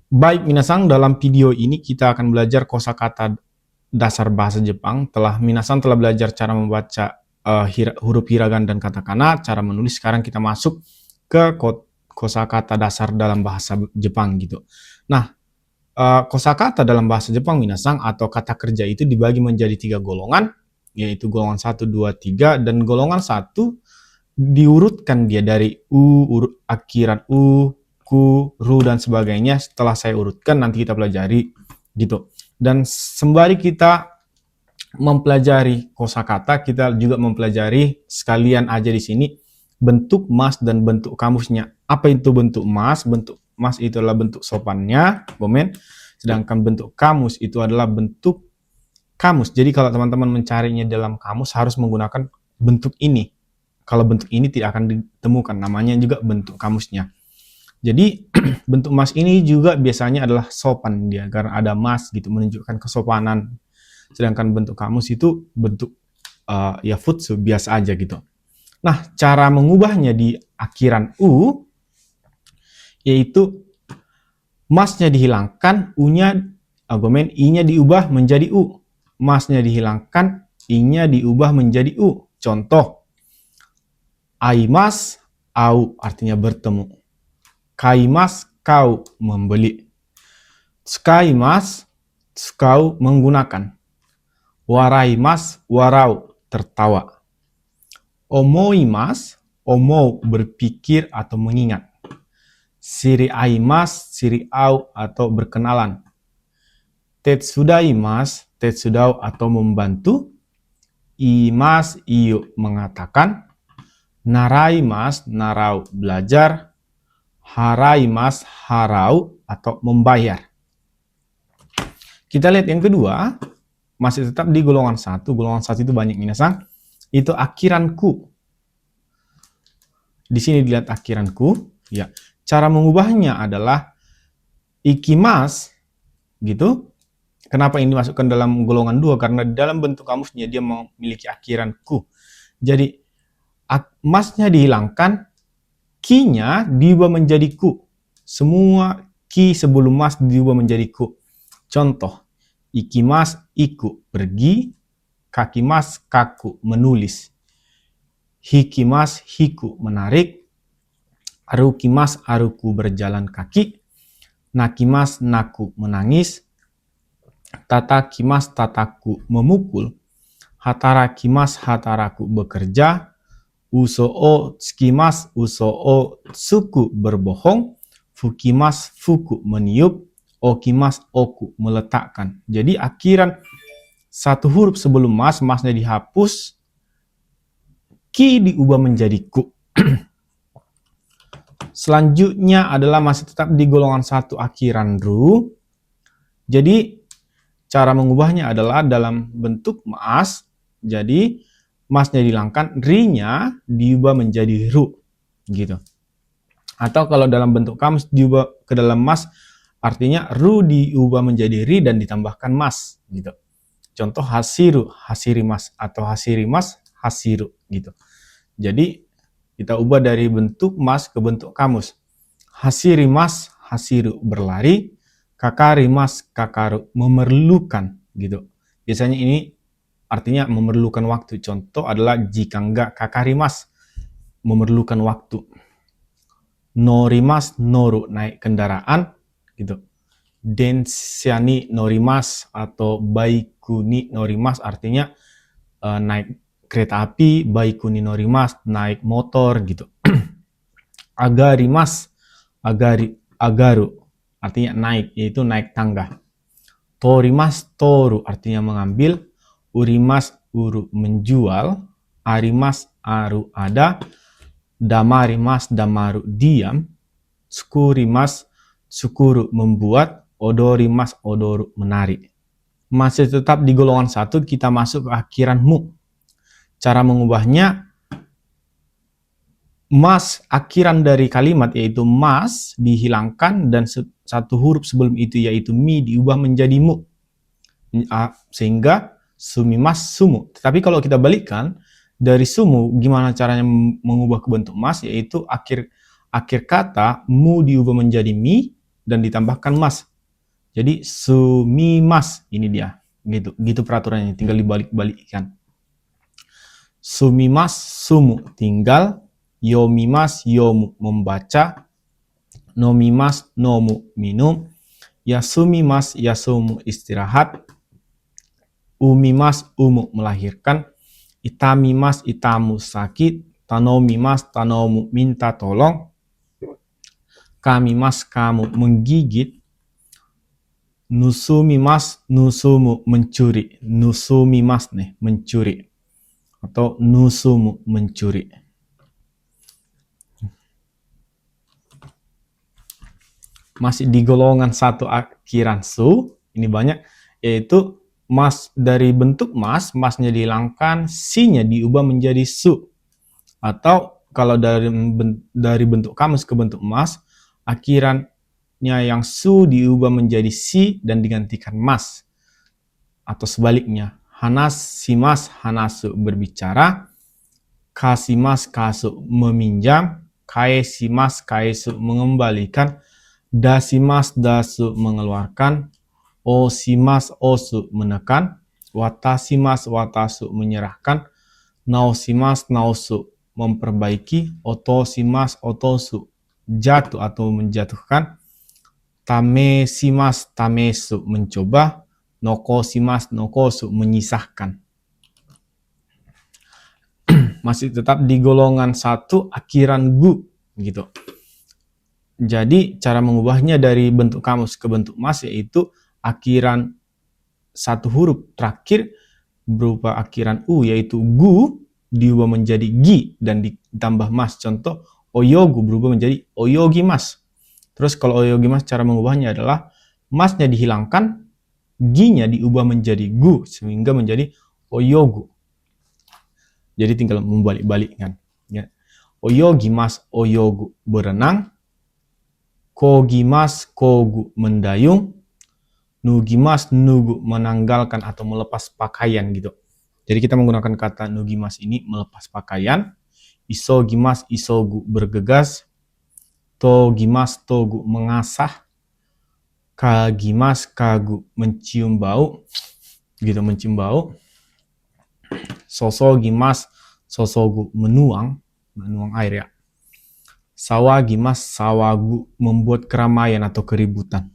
Baik, minasang, dalam video ini kita akan belajar kosakata dasar bahasa Jepang. Minasang telah belajar cara membaca huruf hiragana dan katakana, cara menulis. Sekarang kita masuk ke kosakata dasar dalam bahasa Jepang gitu. Nah, kosakata dalam bahasa Jepang, minasang, atau kata kerja itu dibagi menjadi 3 golongan, yaitu golongan 1, 2, 3, dan golongan 1 diurutkan dia dari akhiran u, ku, ru, dan sebagainya. Setelah saya urutkan, nanti kita pelajari gitu. Dan sembari kita mempelajari kosakata, kita juga mempelajari sekalian aja di sini bentuk mas dan bentuk kamusnya. Apa itu bentuk mas? Bentuk mas itu adalah bentuk sopannya, komen. Sedangkan bentuk kamus itu adalah bentuk kamus. Jadi kalau teman-teman mencarinya dalam kamus harus menggunakan bentuk ini. Kalau bentuk ini tidak akan ditemukan, namanya juga bentuk kamusnya. Jadi bentuk mas ini juga biasanya adalah sopan dia, karena ada mas gitu, menunjukkan kesopanan. Sedangkan bentuk kamus itu bentuk ya futsu, biasa aja gitu. Nah, cara mengubahnya di akhiran u, yaitu masnya dihilangkan, u-nya, i-nya diubah menjadi u. Masnya dihilangkan, i-nya diubah menjadi u. Contoh, aimas, au artinya bertemu. Kaimas, kau membeli. Tsukaimas, kau menggunakan. Waraimas, warau tertawa. Omoimas, omou berpikir atau mengingat. Shiriaimas, shiriau atau berkenalan. Tetsudaimas, tetsudau atau membantu. Imas, iyo mengatakan. Naraimas, narau belajar. Haraimas, harau atau membayar. Kita lihat yang kedua, masih tetap di golongan 1. Golongan 1 itu banyak minasang. Itu akhiran ku. Di sini dilihat akhiran ku. Ya. Cara mengubahnya adalah ikimas gitu. Kenapa ini dimasukkan dalam golongan 2? Karena dalam bentuk kamusnya dia memiliki akhiran ku. Jadi masnya dihilangkan, ki-nya diubah menjadi ku. Semua ki sebelum mas diubah menjadi ku. Contoh, ikimas, iku, pergi. Kakimas, kaku, menulis. Hikimas, hiku, menarik. Arukimas, aruku, berjalan kaki. Nakimas, naku, menangis. Tatakimas, tataku, memukul. Hatarakimas, hataraku, bekerja. Usoo tsukimas, usoo tsuku, berbohong. Fukimas, fuku, meniup. Okimas, oku, meletakkan. Jadi akhiran satu huruf sebelum mas, masnya dihapus, ki diubah menjadi ku. Selanjutnya adalah masih tetap di golongan 1 akhiran ru. Jadi cara mengubahnya adalah dalam bentuk mas. Jadi masnya dihilangkan, ri-nya diubah menjadi ru gitu. Atau kalau dalam bentuk kamus diubah ke dalam mas, artinya ru diubah menjadi ri dan ditambahkan mas gitu. Contoh hasiru, hasirimas, atau hasirimas, hasiru gitu. Jadi kita ubah dari bentuk mas ke bentuk kamus. Hasirimas, hasiru, berlari. Kakarimas, kakaru, memerlukan gitu. Biasanya ini artinya memerlukan waktu. Contoh adalah jika enggak kakarimas, memerlukan waktu. Norimas, noru, naik kendaraan gitu. Densyani norimas atau baikuni norimas artinya naik kereta api, baikuni norimas, naik motor gitu. Agarimas, agaru artinya naik, yaitu naik tangga. Torimas, toru artinya mengambil. Urimas, uru, menjual. Arimas, aru, ada. Damarimas, damaru, diam. Tsukurimas, tsukuru, membuat. Odorimas, odoru, menari. Masih tetap di golongan 1, kita masuk ke akhiran mu. Cara mengubahnya, mas akhiran dari kalimat yaitu mas dihilangkan dan satu huruf sebelum itu yaitu mi diubah menjadi mu. Sehingga sumimas, sumu. Tapi kalau kita balikkan, dari sumu, gimana caranya mengubah ke bentuk mas, yaitu akhir kata mu diubah menjadi mi, dan ditambahkan mas. Jadi sumimas, ini dia. Gitu peraturannya, tinggal dibalik-balikkan. Sumimas, sumu, tinggal. Yomimas, yomu, membaca. Nomimas, nomu, minum. Yasumimas, yasumu, istirahat. Umimas, umu, melahirkan. Itamimas, itamu, sakit. Tanomimas, tanomu, minta tolong. Kamimas, kamu, menggigit. Nusumimas, nusumu, mencuri. Nusumimas nih, mencuri. Atau nusumu, mencuri. Masih di golongan satu akhiran su, ini banyak, yaitu mas dari bentuk mas, masnya dihilangkan, si-nya diubah menjadi su. Atau kalau dari bentuk kamus ke bentuk mas, akhirannya yang su diubah menjadi si dan digantikan mas. Atau sebaliknya, hanasimas, hanasu, berbicara. Kasimas, kasu, meminjam. Kaesimas, kaesu, mengembalikan. Dasimas, dasu, mengeluarkan. Osimas, osu, menekan. Watasimas, watasu, menyerahkan. Naosimas, nausu, memperbaiki. Otosimas, otosu, jatuh atau menjatuhkan. Tamesimas, tamesu, mencoba. Nokosimas, nokosu, menyisahkan. Masih tetap di golongan satu akhiran gu, gitu. Jadi cara mengubahnya dari bentuk kamus ke bentuk mas yaitu akhiran satu huruf terakhir berupa akhiran u yaitu gu diubah menjadi gi dan ditambah mas. Contoh oyogu berubah menjadi oyogimas. Terus kalau oyogimas cara mengubahnya adalah masnya dihilangkan, gi-nya diubah menjadi gu sehingga menjadi oyogu. Jadi tinggal membalik-balikkan. Ya. Oyogimas, oyogu, berenang. Kogimas, kogu, mendayung. Nugimas, nugu, menanggalkan atau melepas pakaian gitu. Jadi kita menggunakan kata nugimas ini melepas pakaian. Isogimas, isogu, bergegas. Togimas, togu, mengasah. Kagimas, kagu, mencium bau. Gitu, mencium bau. Sosogimas, sosogu, menuang air ya. Sawagimas, sawagu, membuat keramaian atau keributan.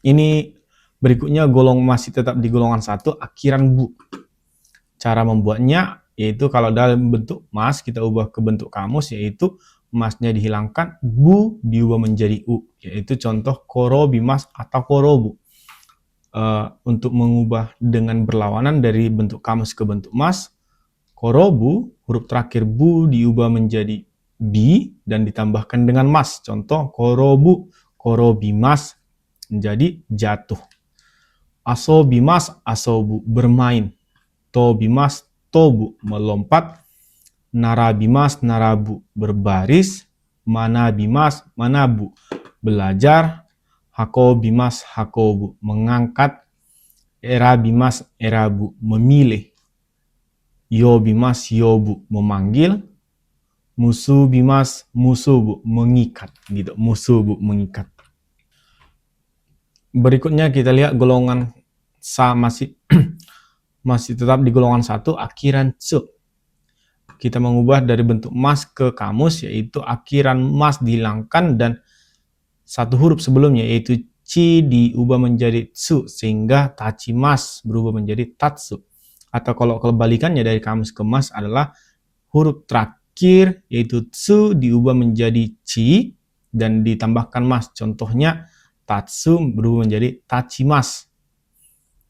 Ini berikutnya masih tetap di golongan satu, akhiran bu. Cara membuatnya yaitu kalau dalam bentuk mas kita ubah ke bentuk kamus yaitu masnya dihilangkan, bu diubah menjadi u. Yaitu contoh korobimas atau korobu. Untuk mengubah dengan berlawanan dari bentuk kamus ke bentuk mas, korobu, huruf terakhir bu diubah menjadi bi dan ditambahkan dengan mas. Contoh korobu, korobimas menjadi jatuh. Asobimas, asobu, bermain. Tobimas, tobu, melompat. Narabimas, narabu, berbaris. Manabimas, manabu, belajar. Hakobimas, hakobu, mengangkat. Erabimas, erabu, memilih. Yobimas, yobu, memanggil. Musubimas, musubu, mengikat. Gitu, musubu, mengikat. Berikutnya kita lihat golongan sa masih tetap di golongan satu, akhiran su. Kita mengubah dari bentuk mas ke kamus, yaitu akhiran mas dihilangkan dan satu huruf sebelumnya, yaitu ci diubah menjadi tsu, sehingga tachimas berubah menjadi tatsu. Atau kalau kebalikannya dari kamus ke mas adalah huruf terakhir, yaitu tsu diubah menjadi ci dan ditambahkan mas. Contohnya, tatsu berubah menjadi tachimas.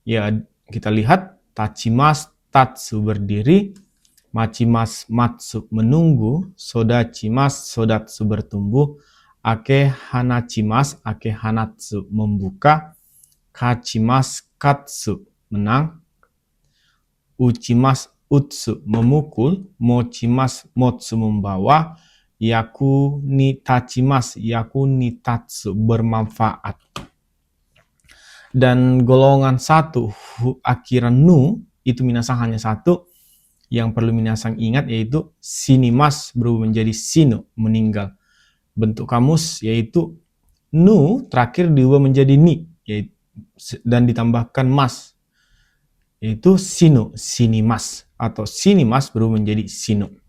Ya, kita lihat tachimas, tatsu berdiri, machimas, matsu menunggu, sodachimas, sodatsu bertumbuh, ake hanachimas, ake hanatsu membuka, kachimas, katsu menang, uchimas, utsu memukul, mochimas, motsu membawa, yaku ni tachimas, yaku ni tatsu bermanfaat. Dan golongan satu akhiran nu itu minasang hanya satu. Yang perlu minasang ingat yaitu sinimas berubah menjadi sinu, meninggal. bentuk kamus yaitu nu terakhir diubah menjadi ni, yaitu, dan ditambahkan mas, yaitu sino, sinimas, atau sinimas berubah menjadi sino.